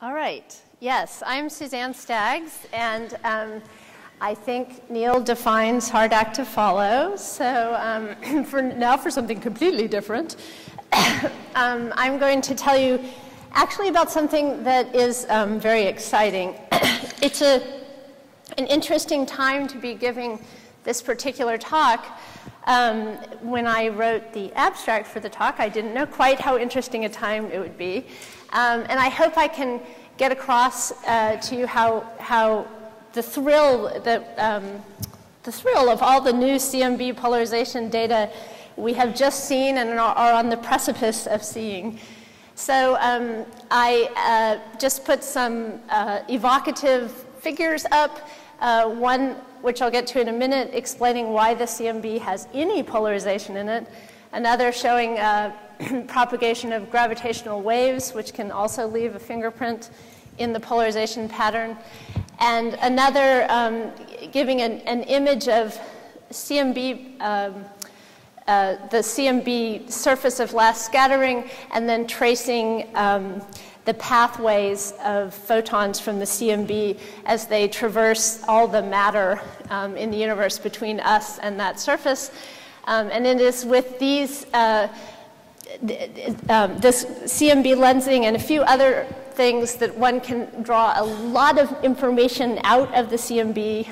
All right. Yes, I'm Suzanne Staggs, and I think Neil defines hard act to follow. So for something completely different, I'm going to tell you actually about something that is very exciting. It's an interesting time to be giving this particular talk. When I wrote the abstract for the talk, I didn't know quite how interesting a time it would be. And I hope I can get across to you how the thrill of all the new CMB polarization data we have just seen and are on the precipice of seeing. So I just put some evocative figures up, one which I'll get to in a minute, explaining why the CMB has any polarization in it, another showing propagation of gravitational waves, which can also leave a fingerprint in the polarization pattern, and another giving an image of CMB, the CMB surface of last scattering, and then tracing the pathways of photons from the CMB as they traverse all the matter in the universe between us and that surface. And it is with these this CMB lensing and a few other things that one can draw a lot of information out of the CMB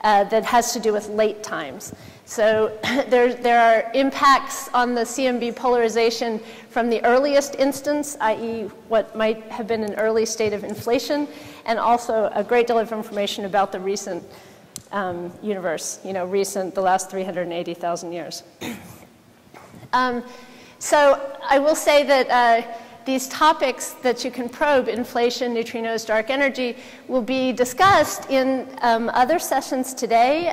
that has to do with late times. So there are impacts on the CMB polarization from the earliest instance, i.e. what might have been an early state of inflation, and also a great deal of information about the recent universe, the last 380,000 years. So I will say that these topics that you can probe, inflation, neutrinos, dark energy, will be discussed in other sessions today,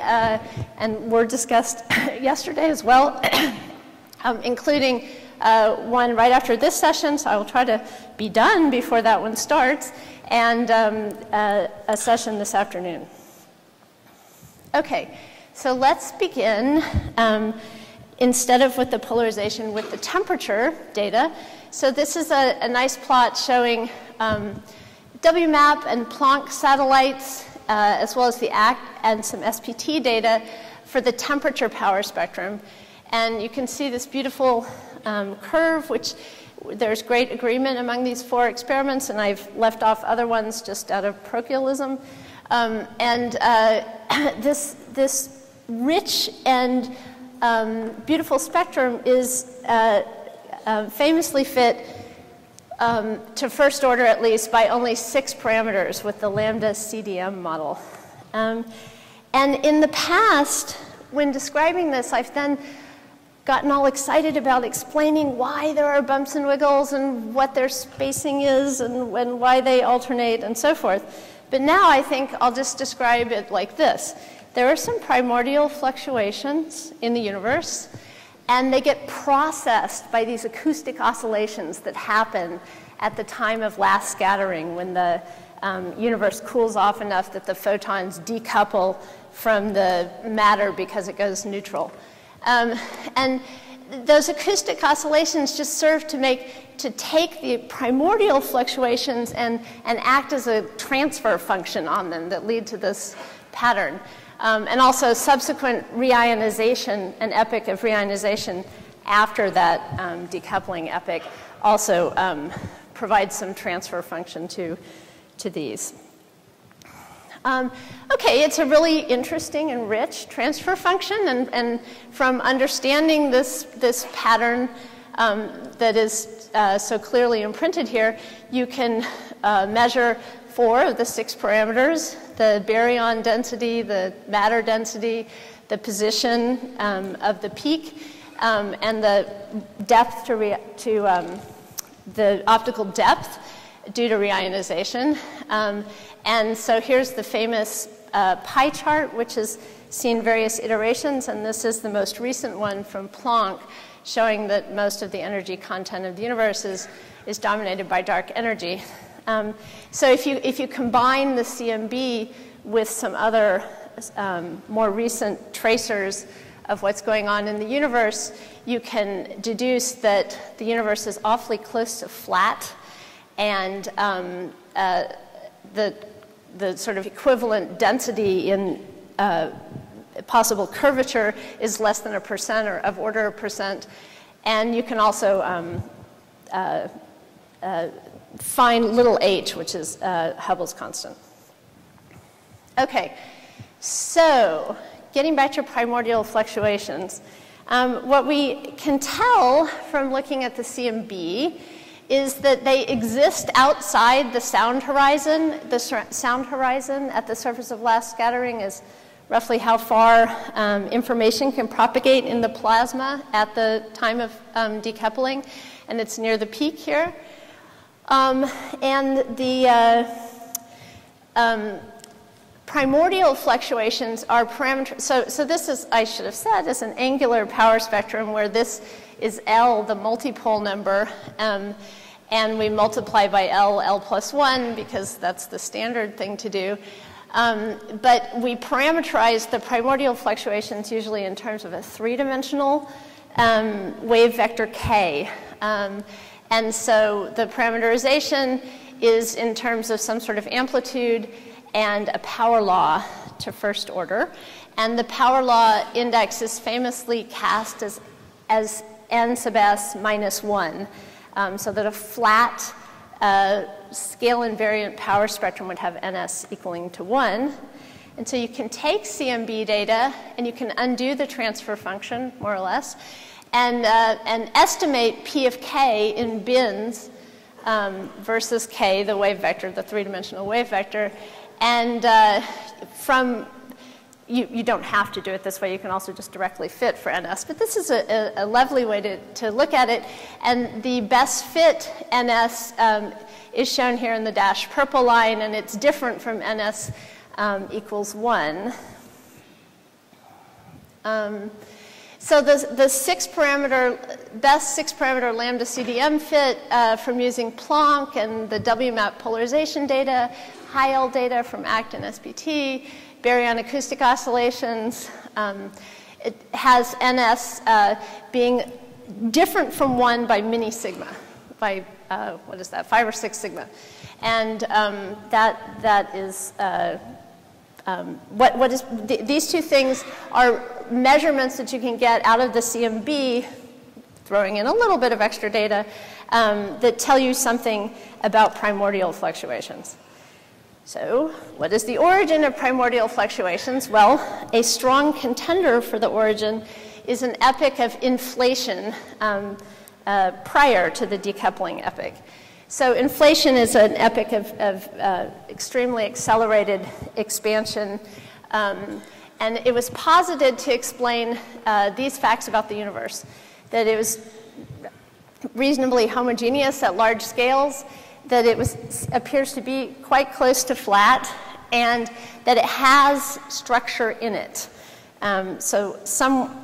and were discussed yesterday as well, including one right after this session, so I will try to be done before that one starts, and a session this afternoon. Okay, so let's begin, instead of with the polarization, with the temperature data. So this is a nice plot showing WMAP and Planck satellites, as well as the ACT and some SPT data for the temperature power spectrum. And you can see this beautiful curve, which there's great agreement among these four experiments, and I've left off other ones just out of parochialism. This rich and beautiful spectrum is famously fit to first order, at least, by only 6 parameters with the lambda CDM model. And in the past, when describing this, I've then gotten all excited about explaining why there are bumps and wiggles and what their spacing is and why they alternate and so forth. But now I think I'll just describe it like this. There are some primordial fluctuations in the universe, and they get processed by these acoustic oscillations that happen at the time of last scattering, when the universe cools off enough that the photons decouple from the matter because it goes neutral. And those acoustic oscillations just serve to take the primordial fluctuations and act as a transfer function on them that lead to this pattern. And also subsequent reionization, an epoch of reionization after that decoupling epoch, also provides some transfer function to these. Okay, it's a really interesting and rich transfer function, and from understanding this pattern that is so clearly imprinted here, you can measure 4 of the 6 parameters: the baryon density, the matter density, the position of the peak, and the depth to the optical depth due to reionization. And so here's the famous pie chart, which has seen various iterations, and this is the most recent one from Planck, showing that most of the energy content of the universe is dominated by dark energy. So if you combine the CMB with some other more recent tracers of what's going on in the universe, you can deduce that the universe is awfully close to flat, and the sort of equivalent density in possible curvature is less than 1% or of order of percent. And you can also find little h, which is Hubble's constant. Okay, so getting back to primordial fluctuations, what we can tell from looking at the CMB is that they exist outside the sound horizon. The sound horizon at the surface of last scattering is roughly how far information can propagate in the plasma at the time of decoupling, and it's near the peak here. And the primordial fluctuations are parameters. So this is, I should have said, is an angular power spectrum where this is L, the multipole number, and we multiply by L plus 1 because that's the standard thing to do. But we parameterize the primordial fluctuations usually in terms of a three-dimensional wave vector k. And so the parameterization is in terms of some sort of amplitude and a power law to first order. And the power law index is famously cast as n sub s minus 1, so that a flat scale invariant power spectrum would have ns equaling to 1. And so you can take CMB data and you can undo the transfer function, more or less, and estimate P of k in bins versus k, the wave vector, the three-dimensional wave vector. And you don't have to do it this way. You can also just directly fit for ns. But this is a lovely way to look at it. And the best fit ns is shown here in the dashed purple line, and it's different from ns equals 1. So the best 6-parameter lambda CDM fit from using Planck and the WMAP polarization data, high L data from ACT and SPT, baryon acoustic oscillations. It has ns being different from 1 by mini sigma, by what is that, 5 or 6 sigma. And that is these two things are measurements that you can get out of the CMB, throwing in a little bit of extra data, that tell you something about primordial fluctuations. So what is the origin of primordial fluctuations? Well, a strong contender for the origin is an epoch of inflation prior to the decoupling epoch. So inflation is an epoch of extremely accelerated expansion, and it was posited to explain these facts about the universe, that it was reasonably homogeneous at large scales, that it appears to be quite close to flat, and that it has structure in it. So some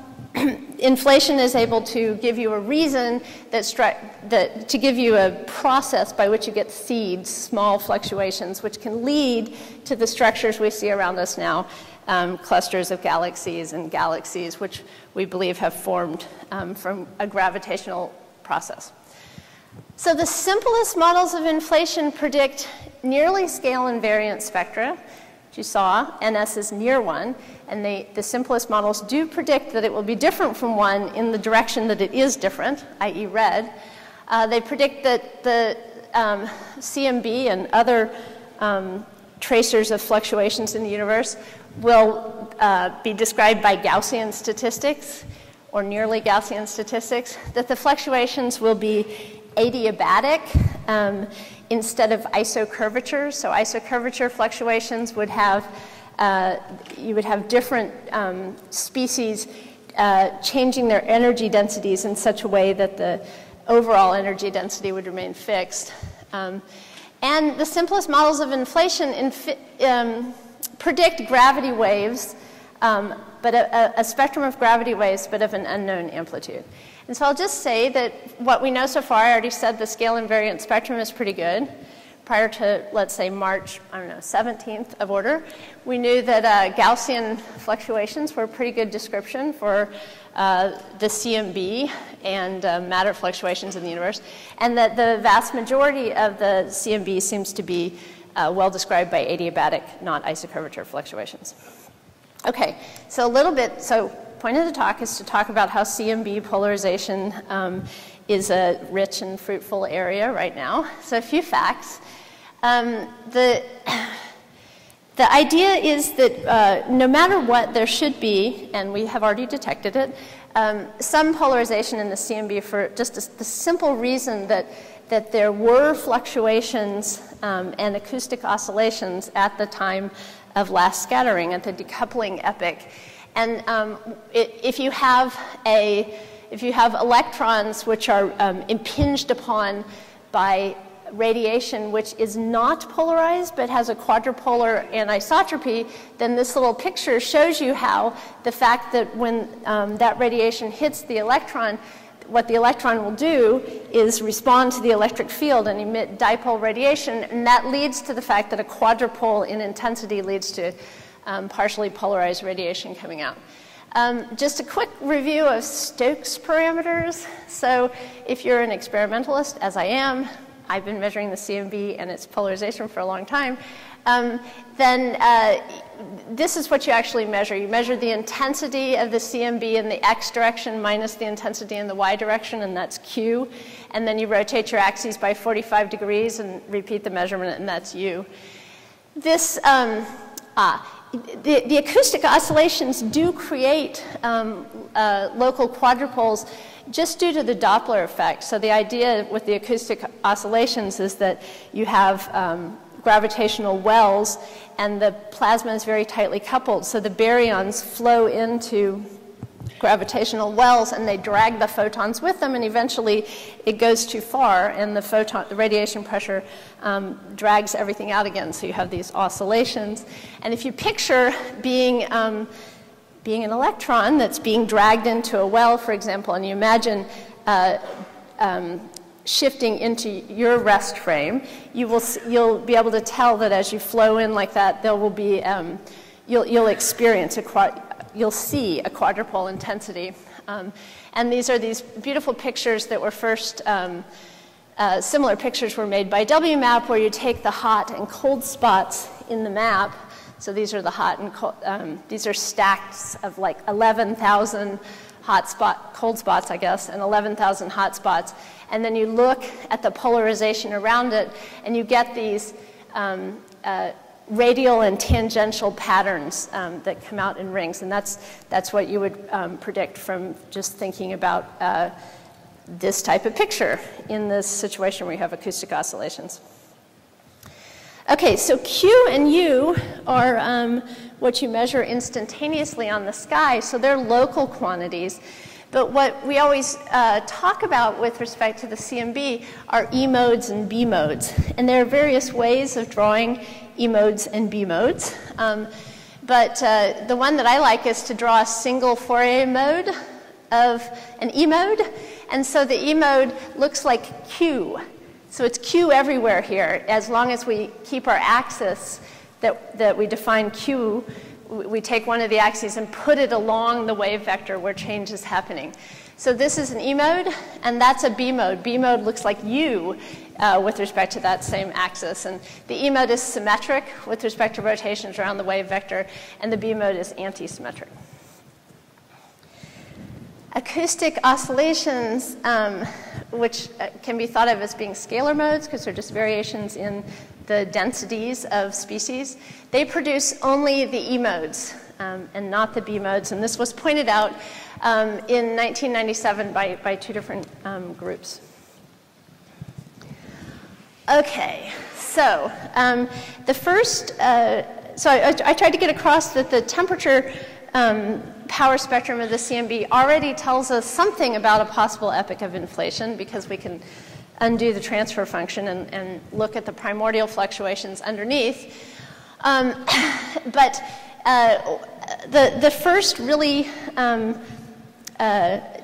inflation is able to give you a reason to give you a process by which you get seeds, small fluctuations, which can lead to the structures we see around us now, clusters of galaxies and galaxies, which we believe have formed from a gravitational process. So the simplest models of inflation predict nearly scale invariant spectra. As you saw, ns is near 1, and the simplest models do predict that it will be different from 1 in the direction that it is different, i.e. red. They predict that the CMB and other tracers of fluctuations in the universe will be described by Gaussian statistics, or nearly Gaussian statistics, that the fluctuations will be adiabatic instead of isocurvature. So isocurvature fluctuations would have, you would have different species changing their energy densities in such a way that the overall energy density would remain fixed. And the simplest models of inflation predict gravity waves, but a spectrum of gravity waves, but of an unknown amplitude. And so I'll just say that what we know so far, I already said the scale invariant spectrum is pretty good. prior to, let's say, March, I don't know, 17th of order, we knew that Gaussian fluctuations were a pretty good description for the CMB and matter fluctuations in the universe, and that the vast majority of the CMB seems to be well described by adiabatic, not isocurvature fluctuations. Okay, so a little bit, so point of the talk is to talk about how CMB polarization is a rich and fruitful area right now. So a few facts. The idea is that no matter what, there should be, and we have already detected it, some polarization in the CMB for just the simple reason that there were fluctuations and acoustic oscillations at the time of last scattering, at the decoupling epoch. And if you have electrons which are impinged upon by radiation which is not polarized but has a quadrupolar anisotropy, then this little picture shows you how the fact that when that radiation hits the electron, what the electron will do is respond to the electric field and emit dipole radiation, and that leads to the fact that a quadrupole in intensity leads to partially polarized radiation coming out. Just a quick review of Stokes parameters. So if you're an experimentalist, as I am, I've been measuring the CMB and its polarization for a long time, then this is what you actually measure. You measure the intensity of the CMB in the x direction minus the intensity in the y direction, and that's Q. And then you rotate your axes by 45 degrees and repeat the measurement, and that's U. This, the acoustic oscillations do create local quadrupoles just due to the Doppler effect. So the idea with the acoustic oscillations is that you have gravitational wells, and the plasma is very tightly coupled. So the baryons flow into gravitational wells, and they drag the photons with them, and eventually it goes too far, and the radiation pressure drags everything out again. So you have these oscillations. And if you picture being an electron that's being dragged into a well, for example, and you imagine shifting into your rest frame, you'll be able to tell that as you flow in like that, there will be you'll experience you'll see a quadrupole intensity, and these are these beautiful pictures that were first. Similar pictures were made by WMAP, where you take the hot and cold spots in the map. So these are the hot and cold, these are stacks of like 11,000 cold spots, I guess, and 11,000 hot spots. And then you look at the polarization around it, and you get these radial and tangential patterns that come out in rings. And that's what you would predict from just thinking about this type of picture in this situation where you have acoustic oscillations. Okay, so Q and U are what you measure instantaneously on the sky, so they're local quantities. But what we always talk about with respect to the CMB are E-modes and B-modes. And there are various ways of drawing E-modes and B-modes. But the one that I like is to draw a single Fourier mode of an E-mode. And so the E-mode looks like Q. So it's Q everywhere here. As long as we keep our axis that we define Q, we take one of the axes and put it along the wave vector where change is happening. So this is an E-mode, and that's a B-mode. B-mode looks like U with respect to that same axis. And the E-mode is symmetric with respect to rotations around the wave vector, and the B-mode is anti-symmetric. Acoustic oscillations, which can be thought of as being scalar modes because they're just variations in the densities of species, they produce only the E-modes and not the B-modes. And this was pointed out in 1997 by two different groups. Okay, so the first, so I tried to get across that the temperature power spectrum of the CMB already tells us something about a possible epoch of inflation because we can undo the transfer function and look at the primordial fluctuations underneath. But the first really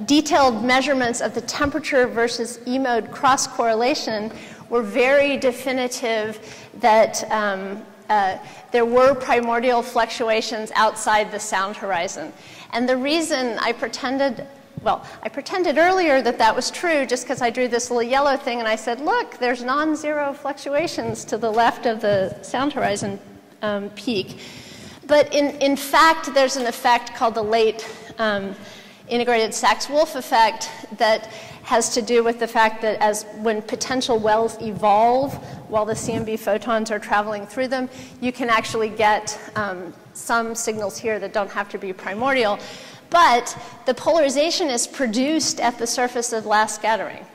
detailed measurements of the temperature versus E-mode cross-correlation were very definitive that there were primordial fluctuations outside the sound horizon. And the reason I pretended earlier that that was true just because I drew this little yellow thing and I said, look, there's non-zero fluctuations to the left of the sound horizon peak. But in fact, there's an effect called the late integrated Sachs-Wolf effect that has to do with the fact that when potential wells evolve while the CMB photons are traveling through them, you can actually get some signals here that don't have to be primordial. But the polarization is produced at the surface of last scattering.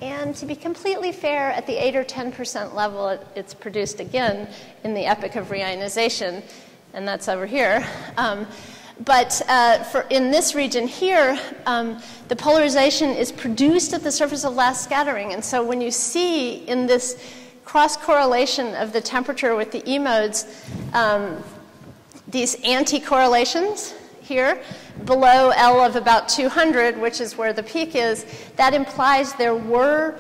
And to be completely fair, at the 8 or 10% level, it's produced again in the epoch of reionization, and that's over here. But in this region here, the polarization is produced at the surface of last scattering. And so when you see in this cross-correlation of the temperature with the E-modes, these anti-correlations here, below L of about 200, which is where the peak is, that implies there were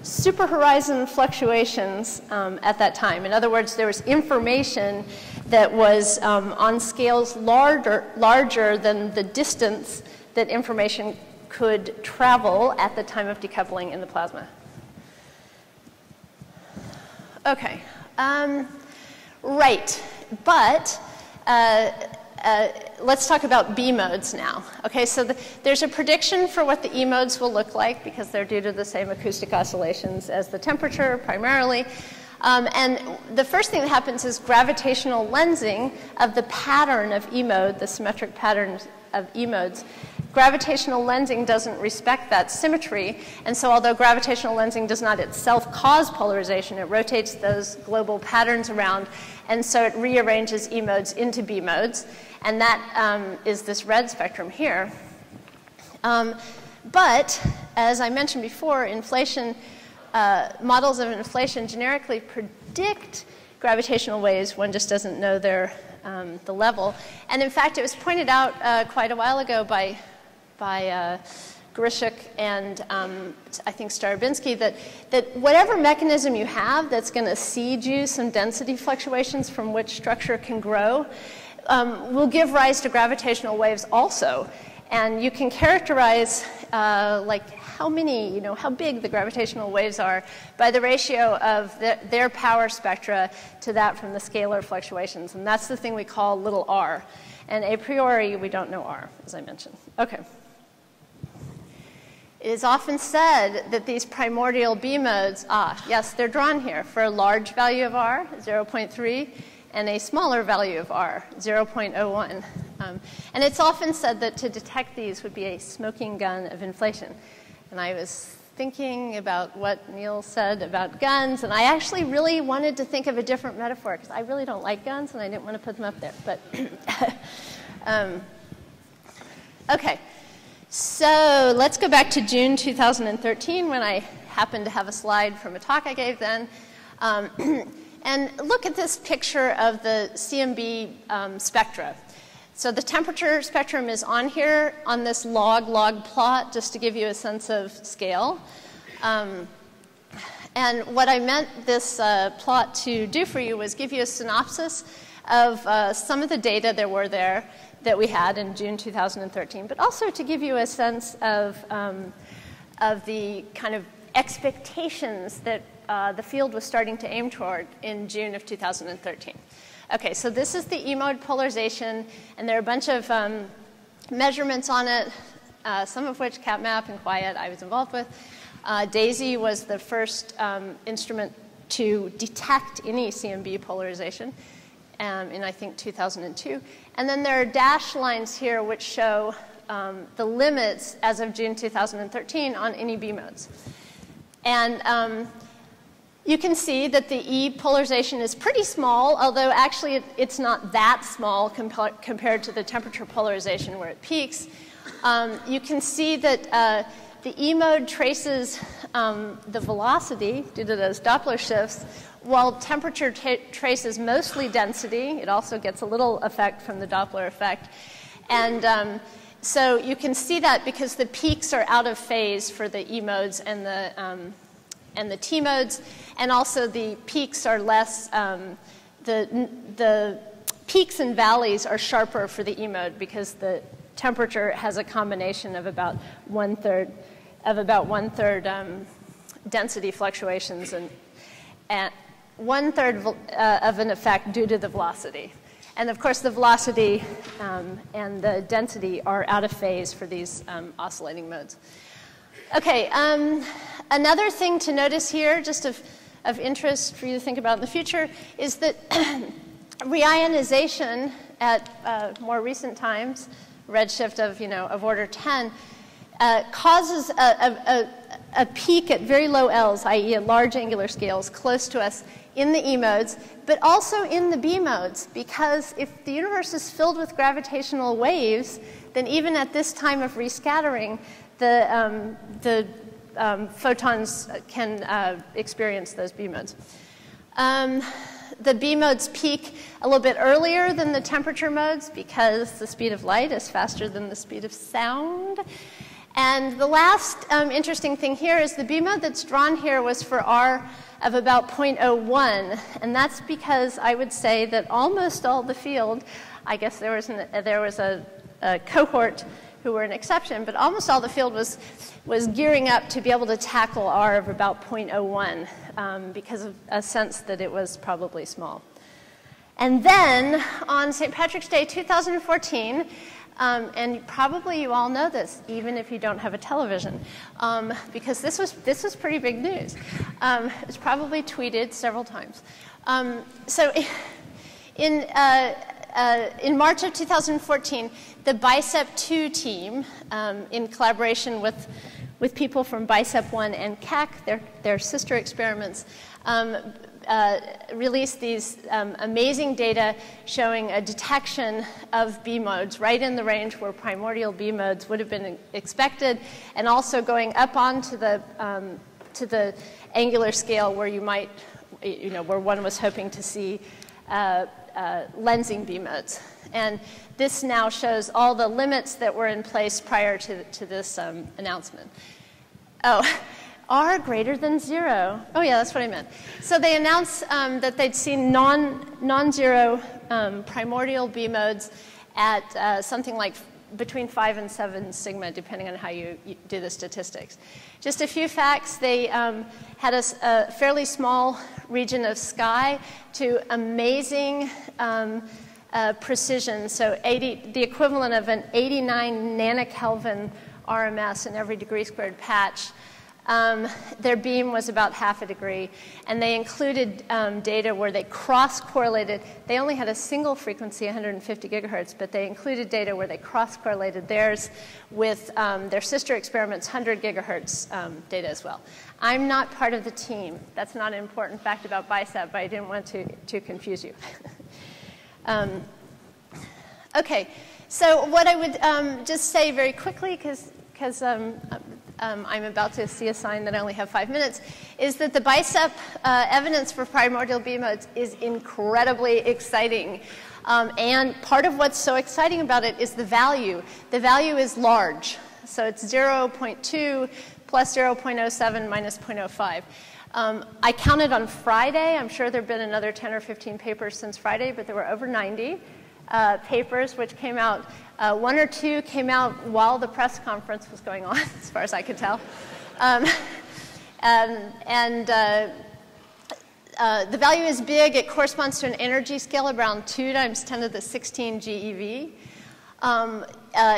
superhorizon fluctuations at that time. In other words, there was information that was on scales larger than the distance that information could travel at the time of decoupling in the plasma. Okay, right, but let's talk about B-modes now. Okay, so there's a prediction for what the E-modes will look like because they're due to the same acoustic oscillations as the temperature primarily. And the first thing that happens is gravitational lensing of the pattern of E-mode, the symmetric patterns of E-modes. Gravitational lensing doesn't respect that symmetry, and so although gravitational lensing does not itself cause polarization, it rotates those global patterns around, and so it rearranges E-modes into B-modes, and that is this red spectrum here. But, as I mentioned before, models of inflation generically predict gravitational waves. One just doesn't know the level. And in fact, it was pointed out quite a while ago by Grishuk and I think Starobinsky that whatever mechanism you have that's going to seed you some density fluctuations from which structure can grow will give rise to gravitational waves also. And you can characterize like how big the gravitational waves are by the ratio of their power spectra to that from the scalar fluctuations. And that's the thing we call little r. And a priori, we don't know r, as I mentioned. Okay. It is often said that these primordial B-modes, yes, they're drawn here for a large value of r, 0.3, and a smaller value of r, 0.01. And it's often said that to detect these would be a smoking gun of inflation. And I was thinking about what Neil said about guns, and I actually really wanted to think of a different metaphor, because I really don't like guns, and I didn't want to put them up there. But okay. So let's go back to June 2013, when I happened to have a slide from a talk I gave then. And look at this picture of the CMB spectra. So the temperature spectrum is on here on this log plot, just to give you a sense of scale. And what I meant this plot to do for you was give you a synopsis of some of the data that we had in June 2013, but also to give you a sense of the kind of expectations that the field was starting to aim toward in June of 2013. Okay, so this is the E-mode polarization, and there are a bunch of measurements on it, some of which CapMap and Quiet I was involved with. DAISY was the first instrument to detect any CMB polarization in, I think, 2002. And then there are dashed lines here which show the limits as of June 2013 on any B-modes. And you can see that the E polarization is pretty small, although actually it's not that small compared to the temperature polarization where it peaks. You can see that the E mode traces the velocity due to those Doppler shifts, while temperature traces mostly density. It also gets a little effect from the Doppler effect. And so you can see that because the peaks are out of phase for the E modes and the the T modes, and also the peaks are less, the peaks and valleys are sharper for the E mode because the temperature has a combination of about one-third density fluctuations and one-third of an effect due to the velocity. And of course, the velocity and the density are out of phase for these oscillating modes. Okay, another thing to notice here, just of interest for you to think about in the future, is that reionization at more recent times, redshift of order 10, causes a peak at very low L's, i.e. at large angular scales, close to us in the E modes, but also in the B modes, because if the universe is filled with gravitational waves, then even at this time of rescattering, the photons can experience those B modes. The B modes peak a little bit earlier than the temperature modes because the speed of light is faster than the speed of sound. And the last interesting thing here is the B mode that's drawn here was for R of about 0.01, and that's because I would say that almost all the field, I guess there was a cohort who were an exception, but almost all the field was gearing up to be able to tackle R of about 0.01 because of a sense that it was probably small. And then on St. Patrick's Day 2014, and probably you all know this, even if you don't have a television, because this was pretty big news. It was probably tweeted several times. So in March of 2014, the BICEP2 team, in collaboration with people from BICEP1 and CAC, their sister experiments, released these amazing data showing a detection of B modes right in the range where primordial B modes would have been expected, and also going up onto to the angular scale where you might, where one was hoping to see lensing B modes. And this now shows all the limits that were in place prior to this announcement. Oh. R greater than 0. Oh, yeah, that's what I meant. So they announced that they'd seen non-zero primordial B modes at something like between 5 and 7 sigma, depending on how you do the statistics. Just a few facts. They had a fairly small region of sky to amazing precision, so the equivalent of an 89 nanokelvin RMS in every degree squared patch. Their beam was about half a degree, and they included data where they cross-correlated. They only had a single frequency, 150 gigahertz, but they included data where they cross-correlated theirs with their sister experiments, 100 gigahertz data as well. I'm not part of the team. That's not an important fact about BICEP, but I didn't want to confuse you. Okay, so what I would just say very quickly, because I'm about to see a sign that I only have 5 minutes, is that the BICEP evidence for primordial B modes is incredibly exciting. And part of what's so exciting about it is the value. The value is large. So it's 0.2 plus 0.07 minus 0.05. I counted on Friday. I'm sure there have been another 10 or 15 papers since Friday, but there were over 90 papers which came out. 1 or 2 came out while the press conference was going on, as far as I could tell. The value is big. It corresponds to an energy scale around 2 times 10 to the 16 GeV.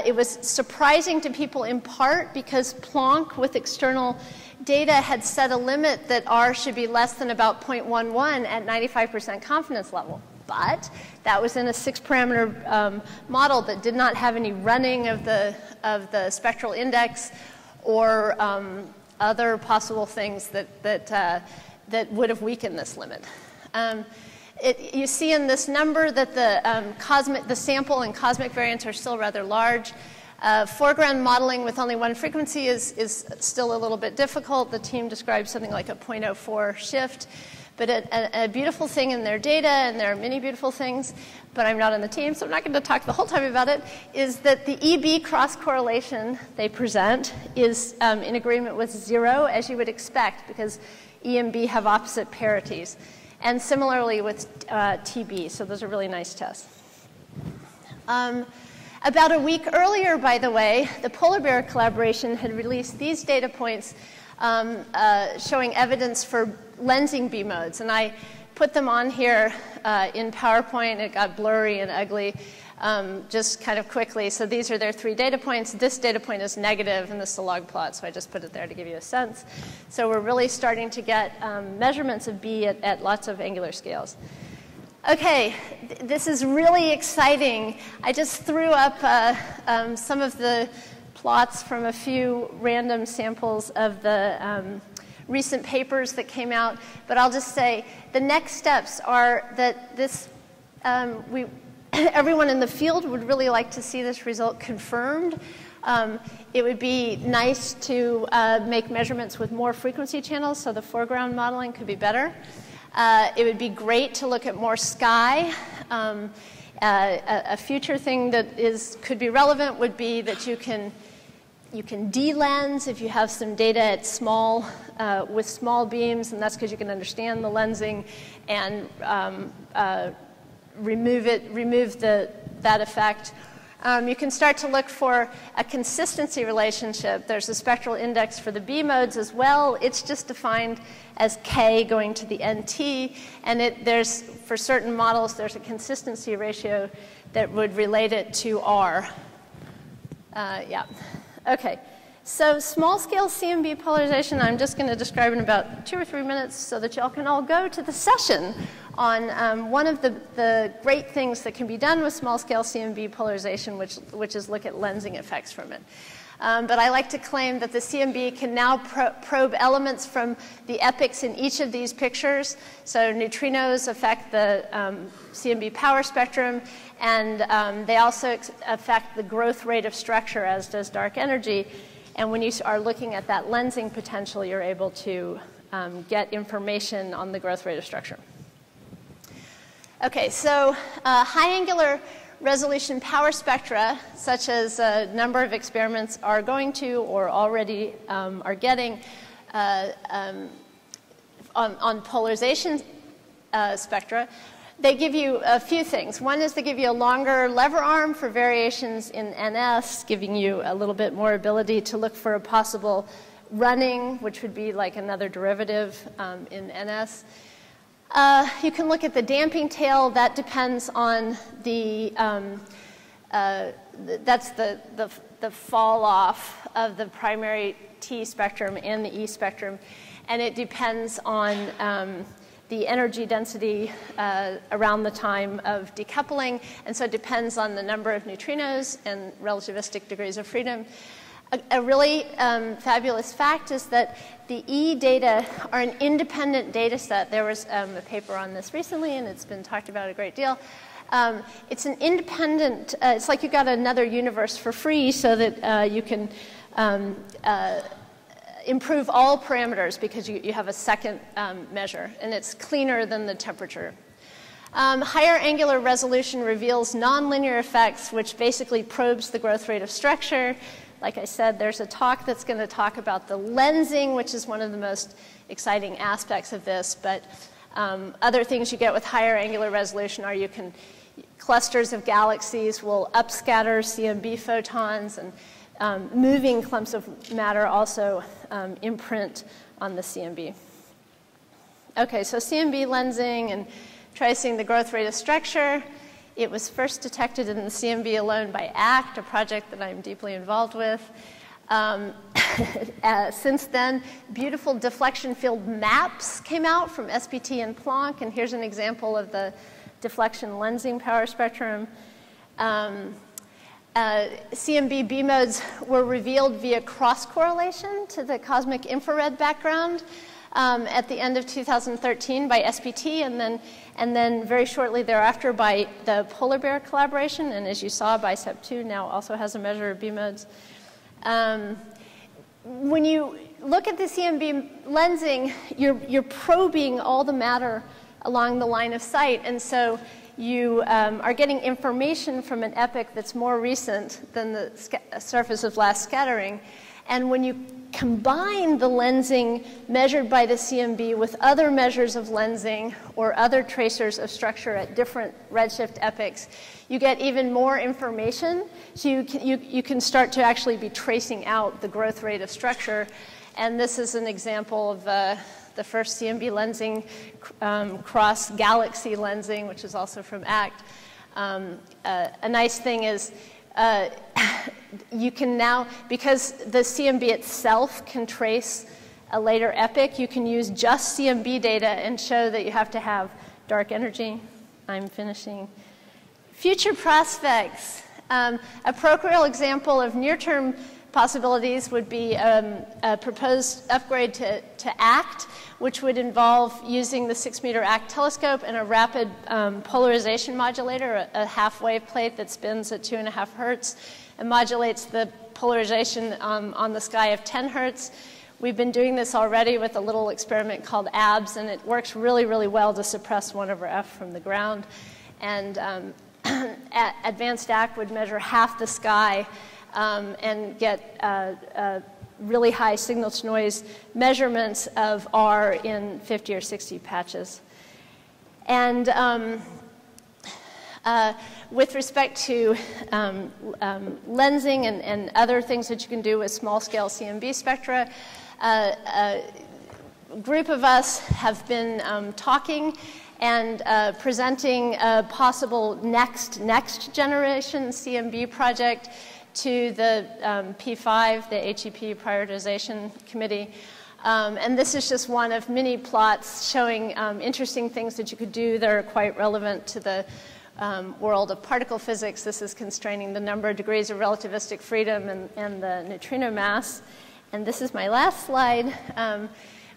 It was surprising to people in part because Planck, with external data, had set a limit that R should be less than about 0.11 at 95% confidence level. But that was in a 6-parameter model that did not have any running of the spectral index or other possible things that would have weakened this limit. You see in this number that the sample and cosmic variance are still rather large. Foreground modeling with only one frequency is still a little bit difficult. The team describes something like a 0.04 shift. But a beautiful thing in their data, and there are many beautiful things, but I'm not on the team, so I'm not going to talk the whole time about it, is that the EB cross-correlation they present is in agreement with 0, as you would expect, because E and B have opposite parities. And similarly with TB, so those are really nice tests. About a week earlier, by the way, the Polar Bear collaboration had released these data points showing evidence for lensing B-modes. And I put them on here in PowerPoint. It got blurry and ugly just kind of quickly. So these are their 3 data points. This data point is negative, and this is a log plot, so I just put it there to give you a sense. So we're really starting to get measurements of B at lots of angular scales. Okay, this is really exciting. I just threw up some of the plots from a few random samples of the recent papers that came out. But I'll just say the next steps are that this, everyone in the field would really like to see this result confirmed. It would be nice to make measurements with more frequency channels, so the foreground modeling could be better. It would be great to look at more sky. A future thing that could be relevant would be that you can de-lens if you have some data at with small beams, and that's because you can understand the lensing and remove that effect. You can start to look for a consistency relationship. There's a spectral index for the B-modes as well. It's just defined as K going to the NT, and for certain models, there's a consistency ratio that would relate it to R. Yeah. Okay. So small-scale CMB polarization, I'm just going to describe in about 2 or 3 minutes so that y'all can all go to the session on one of the great things that can be done with small-scale CMB polarization, which is look at lensing effects from it. But I like to claim that the CMB can now probe elements from the epochs in each of these pictures. So neutrinos affect the CMB power spectrum, and they also affect the growth rate of structure, as does dark energy. And when you are looking at that lensing potential, you're able to get information on the growth rate of structure. Okay, so high angular resolution power spectra, such as a number of experiments are going to or already are getting on polarization spectra, they give you a few things. One is they give you a longer lever arm for variations in NS, giving you a little bit more ability to look for a possible running, which would be like another derivative in NS. You can look at the damping tail. That depends on that's the fall off of the primary T spectrum and the E spectrum, and it depends on the energy density around the time of decoupling, and so it depends on the number of neutrinos and relativistic degrees of freedom. A really fabulous fact is that the E data are an independent data set. There was a paper on this recently, and it's been talked about a great deal. It's an independent, it's like you got another universe for free so that you can improve all parameters because you have a second measure, and it's cleaner than the temperature. Higher angular resolution reveals nonlinear effects, which basically probes the growth rate of structure. Like I said, there's a talk that's going to talk about the lensing, which is one of the most exciting aspects of this. But other things you get with higher angular resolution are clusters of galaxies will upscatter CMB photons, and moving clumps of matter also imprint on the CMB. Okay, so CMB lensing and tracing the growth rate of structure. It was first detected in the CMB alone by ACT, a project that I'm deeply involved with. Since then, beautiful deflection field maps came out from SPT and Planck, and here's an example of the deflection lensing power spectrum. CMB B-modes were revealed via cross-correlation to the cosmic infrared background at the end of 2013 by SPT, and then very shortly thereafter by the Polar Bear collaboration, and as you saw, BICEP2 now also has a measure of B-modes. When you look at the CMB lensing, you're probing all the matter along the line of sight, and so you are getting information from an epoch that's more recent than the surface of last scattering. And when you combine the lensing measured by the CMB with other measures of lensing or other tracers of structure at different redshift epochs, you get even more information. So you can start to actually be tracing out the growth rate of structure. And this is an example of the first CMB lensing cross galaxy lensing, which is also from ACT. A nice thing is you can now, because the CMB itself can trace a later epoch, you can use just CMB data and show that you have to have dark energy. I'm finishing. Future prospects. A procreal example of near-term possibilities would be a proposed upgrade to ACT, which would involve using the 6-meter ACT telescope and a rapid polarization modulator, a half-wave plate that spins at 2.5 hertz and modulates the polarization on the sky of 10 hertz. We've been doing this already with a little experiment called ABS, and it works really, really well to suppress 1/f from the ground. And advanced ACT would measure half the sky and get really high signal-to-noise measurements of R in 50 or 60 patches. And with respect to lensing and other things that you can do with small-scale CMB spectra, a group of us have been talking and presenting a possible next generation CMB project to the P5, the HEP Prioritization Committee. And this is just one of many plots showing interesting things that you could do that are quite relevant to the world of particle physics. This is constraining the number of degrees of relativistic freedom and the neutrino mass. And this is my last slide,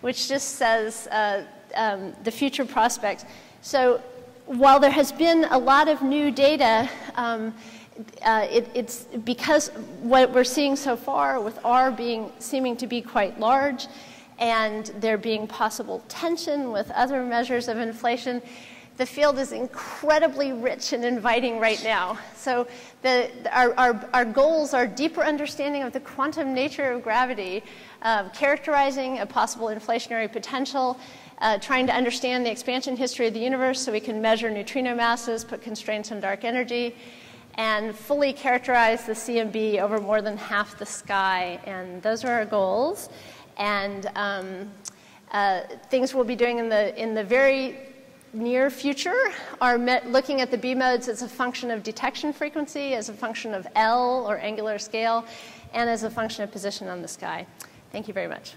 which just says the future prospects. So while there has been a lot of new data, it's because what we're seeing so far with R seeming to be quite large and there being possible tension with other measures of inflation, the field is incredibly rich and inviting right now. So our goals are deeper understanding of the quantum nature of gravity, characterizing a possible inflationary potential, trying to understand the expansion history of the universe so we can measure neutrino masses, put constraints on dark energy, and fully characterize the CMB over more than half the sky. And those are our goals. And things we'll be doing in the very near future are looking at the B-modes as a function of detection frequency, as a function of L, or angular scale, and as a function of position on the sky. Thank you very much.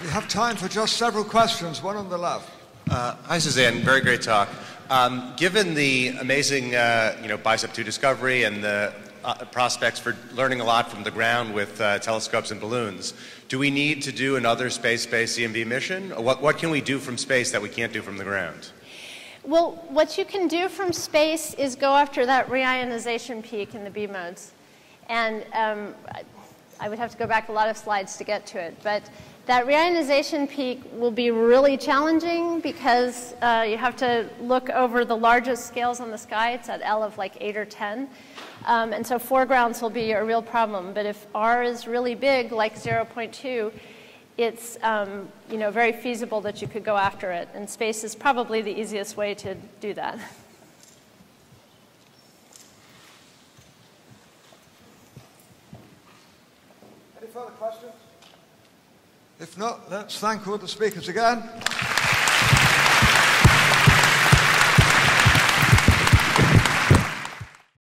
We have time for just several questions. One on the left. Hi, Suzanne. Very great talk. Given the amazing, BICEP 2 discovery and the prospects for learning a lot from the ground with telescopes and balloons, do we need to do another space-based CMB mission? Or what can we do from space that we can't do from the ground? Well, what you can do from space is go after that reionization peak in the B-modes. And I would have to go back a lot of slides to get to it. But that reionization peak will be really challenging because you have to look over the largest scales on the sky. It's at L of like 8 or 10. And so foregrounds will be a real problem. But if R is really big, like 0.2, it's very feasible that you could go after it. And space is probably the easiest way to do that. Any further questions? If not, let's thank all the speakers again.